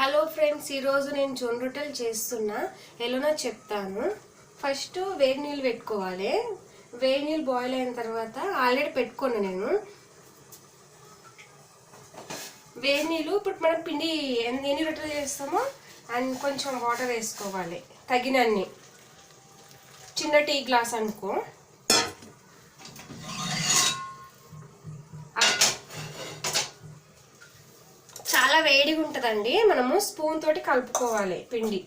Hello friends, ఈరోజు నేను జొన్న రొట్టెలు చేస్తున్నా. ఎలానో చెప్తాను. ఫస్ట్ వేడి నీళ్ళు పెట్టుకోవాలి. వేడి నీళ్ళు బాయిల్ అయిన తర్వాత ఆల్రెడీ పెట్టుకున్నా నేను వేడి నీళ్ళు. ఇప్పుడు మనం పిండి ఎన్ని రొట్టెలు చేస్తామో అండ్ కొంచెం వాటర్ వేసుకోవాలి, తగినన్ని. చిన్న టీ గ్లాస్ అనుకో. చాలా వేడిగా ఉంటుందండి. మనము స్పూన్ తోటి కలుపుకోవాలి పిండి.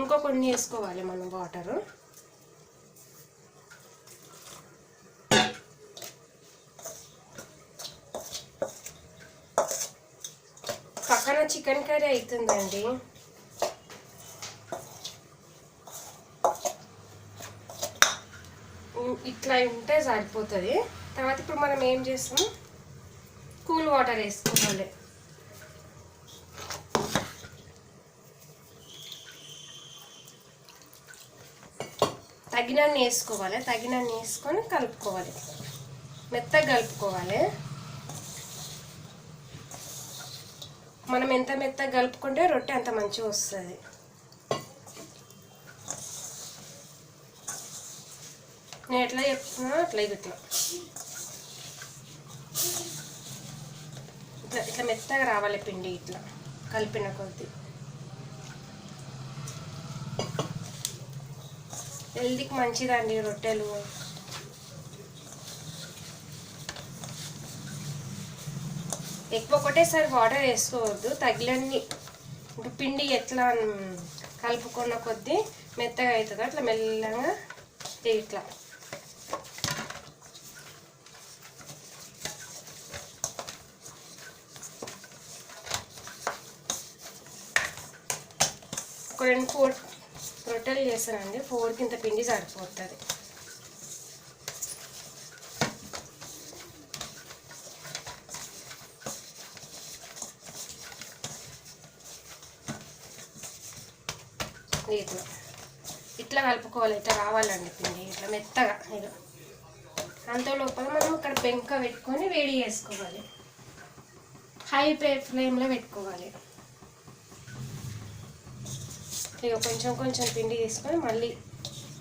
ఇంకో కొన్ని వేసుకోవాలి మనం వాటరు. పక్కన చికెన్ కర్రీ అవుతుందండి. ఇట్లా ఉంటే సరిపోతుంది. తర్వాత ఇప్పుడు మనం ఏం చేస్తాం, కూల్ వాటర్ వేసుకోవాలి. తగినన్ని వేసుకోవాలి. తగినన్ని వేసుకొని కలుపుకోవాలి, మెత్తగా కలుపుకోవాలి. మనం ఎంత మెత్తగా కలుపుకుంటే రొట్టె అంత మంచిగా వస్తుంది. నేను ఎట్లా చెప్తున్నా అట్లా ఇట్లా ఇట్లా ఇట్లా మెత్తగా రావాలి పిండి, ఇట్లా కలిపిన కొద్ది. హెల్తీకి మంచిదండి రొట్టెలు. ఎక్కువ ఒకటేసారి వాటర్ వేసుకోవద్దు, తగిలన్ని. పిండి ఎట్లా కలుపుకున్న కొద్దీ మెత్తగా అవుతుంది. అట్లా మెల్లగా ఇట్లా ఒక 4 రొట్టెలు చేస్తానండి. 4కి ఇంత పిండి సరిపోతుంది. ఇట్లా ఇట్లా కలుపుకోవాలి. ఇట్లా రావాలండి పిండి, ఇట్లా మెత్తగా. ఇలా అంత లోపల మనం ఇక్కడ పెంక పెట్టుకొని వేడి చేసుకోవాలి. హై ఫ్లేమ్లో పెట్టుకోవాలి. ఇక కొంచెం కొంచెం పిండి తీసుకొని మళ్ళీ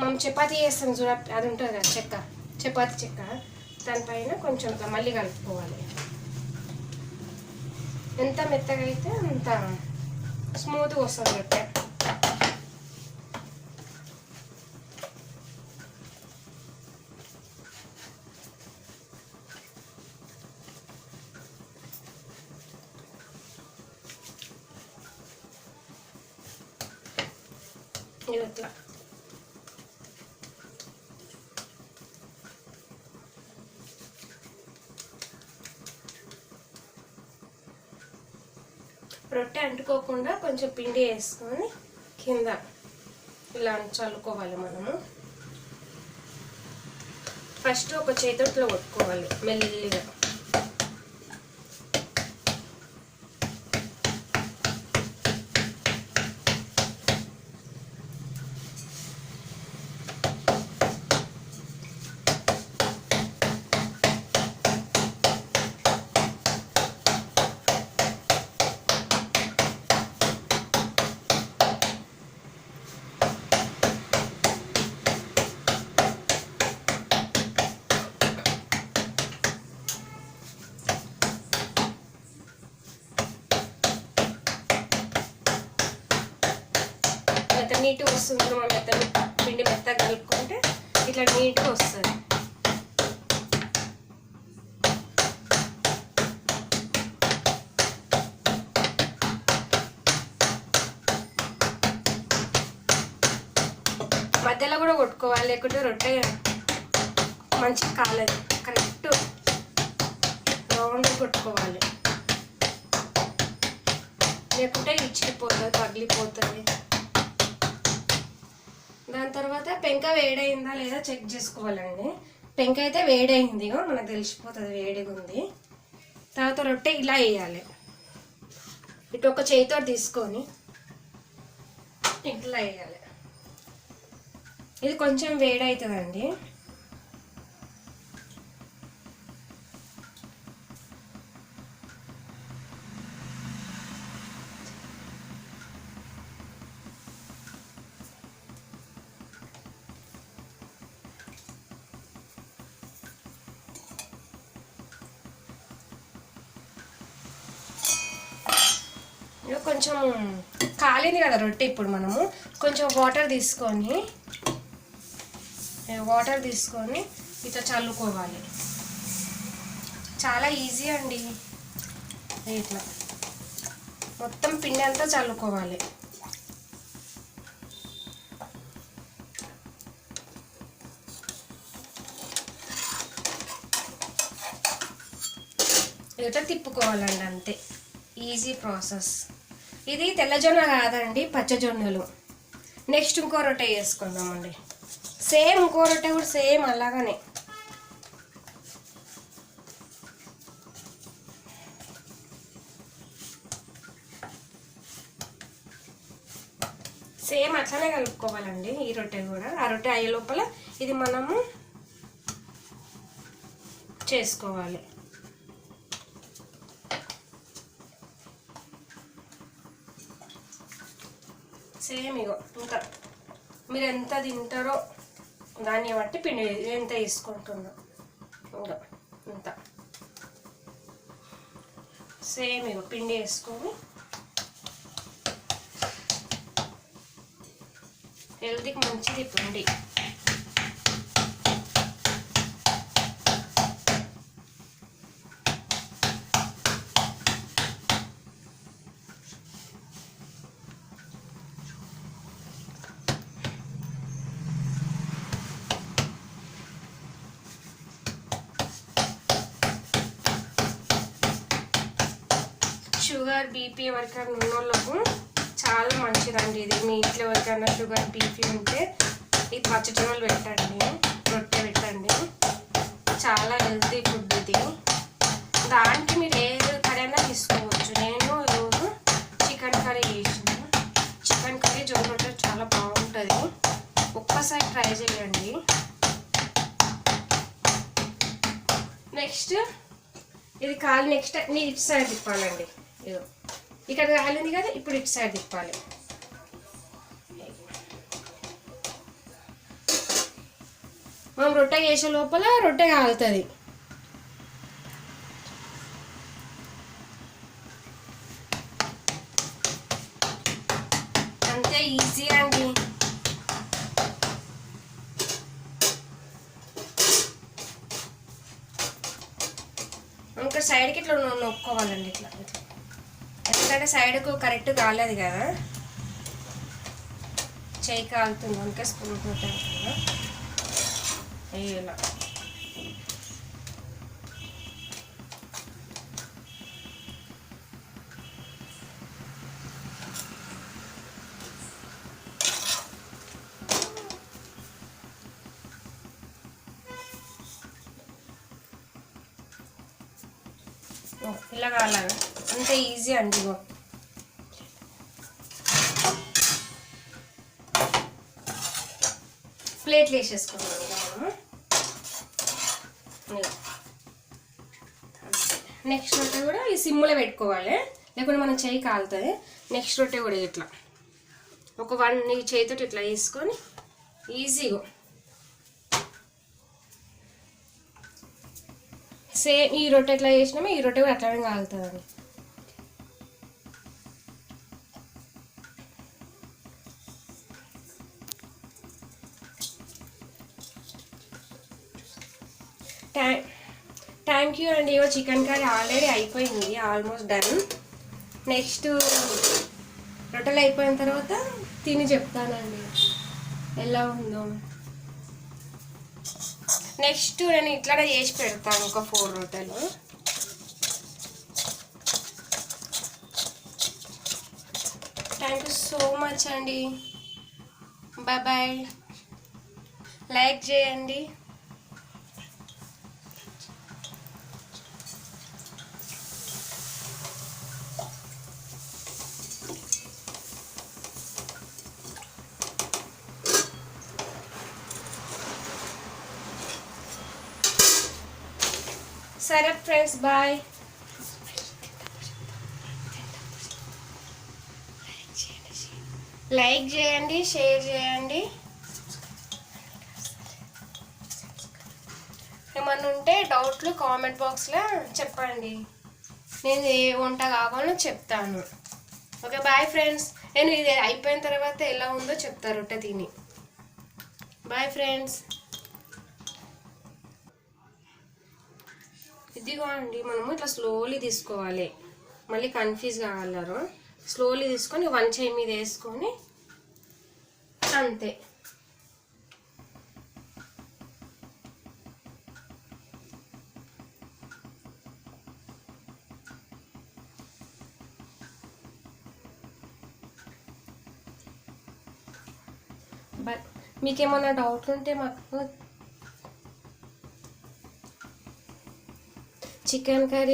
మనం చపాతీ చేస్తాం చూడ, అది ఉంటుంది కదా చెక్క, చపాతీ చెక్క, దానిపైన కొంచెం మళ్ళీ కలుపుకోవాలి. ఎంత మెత్తగా అయితే అంత స్మూత్గా వస్తుంది రొట్టె. ఇట్లా రొట్టె అంటుకోకుండా కొంచెం పిండి వేసుకొని కింద ఇలా చల్లుకోవాలి. మనము ఫస్ట్ ఒక చేతిలో కొట్టుకోవాలి మెల్లిగా. నీట్గా వస్తుంది. మనం పిండి మెత్తగా కలుపుకుంటే ఇట్లా నీట్గా వస్తుంది. మధ్యలో కూడా కొట్టుకోవాలి, లేకుంటే రొట్టె మంచిగా కాలేదు. కరెక్ట్ రౌండ్ కొట్టుకోవాలి, లేకుంటే ఇచ్చిపోతుంది, పగిలిపోతుంది. దాని తర్వాత పెంక వేడైందా లేదా చెక్ చేసుకోవాలండి. పెంక అయితే వేడైంది, మనకు తెలిసిపోతుంది వేడిగా ఉంది. తర్వాత రొట్టె ఇలా వేయాలి. ఇటు ఒక చేతితో తీసుకొని ఇట్లా వేయాలి. ఇది కొంచెం వేడవుతుందండి. కొంచెం కాలింది కదా రొట్టె. ఇప్పుడు మనము కొంచెం వాటర్ తీసుకొని ఇట్లా చల్లుకోవాలి. చాలా ఈజీ అండి. ఇట్లా మొత్తం పిండి అంతా చల్లుకోవాలి. ఇట్లా తిప్పుకోవాలండి, అంతే. Easy process. ఇది తెల్లజొన్న కాదండి, పచ్చజొన్నలు. నెక్స్ట్ ఇంకో రొట్టె చేసుకుందామండి. సేమ్ ఇంకో రొట్టె కూడా సేమ్ అలాగనే. సేమ్ అట్లనే కలుపుకోవాలండి ఈ రొట్టె కూడా. ఆ రొట్టె అయ్యే లోపల ఇది మనము చేసుకోవాలి. సేమ్ ఇగో ఇంకా మీరు ఎంత తింటారో దాన్ని బట్టి పిండి ఎంత వేసుకుంటుందో ఇంకా ఇంత. సేమ్ ఇగో పిండి వేసుకొని హెల్తీకి మంచిది పిండి. షుగర్ బీపీ ఎవరికైనా ఉన్నోళ్ళకు చాలా మంచిదండి ఇది. మీ ఇంట్లో ఎవరికైనా షుగర్ బీపీ ఉంటే ఈ పచ్చజొన్నలు పెట్టండి, రొట్టె పెట్టండి. చాలా హెల్తీ ఫుడ్ ఇది. దానికి మీరు ఏ కర్రీ అయినా తీసుకోవచ్చు. నేను ఈరోజు చికెన్ కర్రీ చేసిన. చికెన్ కర్రీ జొన్న రొట్టె చాలా బాగుంటుంది. ఒక్కసారి ట్రై చేయండి. నెక్స్ట్ ఇది కాలి నెక్స్ట్ నేను ఇటు సైడ్ తిప్పాలండి. ఇదో ఇక్కడ కాలింది కదా, ఇప్పుడు ఇటు సైడ్ తిప్పాలి. మనం రొట్టె చేసే లోపల రొట్టె కాలుతుంది. అంతే, ఈజీ అండి. ఇంకా సైడ్కి ఇట్లా నొక్కోవాలండి, ఇట్లా ఇట్లా. ఎందుకంటే సైడ్కు కరెక్ట్ కాలేదు కదా, చేయి కాలుతుంది. అందుకే స్పూన్ తోటి ఇలా ఇలా కాలాలి. అంతే ఈజీ అండి. ఇగో ప్లేట్లు వేసేసుకున్నాం మనము. నెక్స్ట్ రొట్టె కూడా ఈ సిమ్లో పెట్టుకోవాలి, లేకుంటే మన చేయి కాలుతుంది. నెక్స్ట్ రొట్టె కూడా ఇట్లా ఒక నీ చేతితో ఇట్లా వేసుకొని ఈజీగా సేమ్ ఈ రొట్టె ఎట్లా చేసినామో ఈ రొట్టె కూడా అట్లానే కాలుతుందండి. థ్యాంక్ యూ అండి. ఇవో చికెన్ కర్రీ ఆల్రెడీ అయిపోయింది, ఆల్మోస్ట్ డన్. నెక్స్ట్ రొట్టెలు అయిపోయిన తర్వాత తిని చెప్తానండి ఎలా ఉందో. నెక్స్ట్ నేను ఇట్లానే చేసి పెడతాను ఒక 4 రొట్టెలు. థ్యాంక్ యూ సో మచ్ అండి. Bye bye. లైక్ చేయండి. సరే ఫ్రెండ్స్, బాయ్. లైక్ చేయండి, షేర్ చేయండి. ఏమన్నా ఉంటే డౌట్లు కామెంట్ బాక్స్లో చెప్పండి. నేను ఏ వంట కావాలో చెప్తాను. Okay, bye friends. నేను ఇది అయిపోయిన తర్వాత ఎలా ఉందో చెప్తారు రొట్టె తిని. Bye friends. ఇదిగో అండి, మనము ఇట్లా స్లోలీ తీసుకోవాలి, మళ్ళీ కన్ఫ్యూజ్ కాగలరు. స్లోలీ తీసుకొని వన్ చేయి మీద వేసుకొని అంతే. బట్ మీకేమన్నా డౌట్ ఉంటే మాకు చికెన్ కర్రీ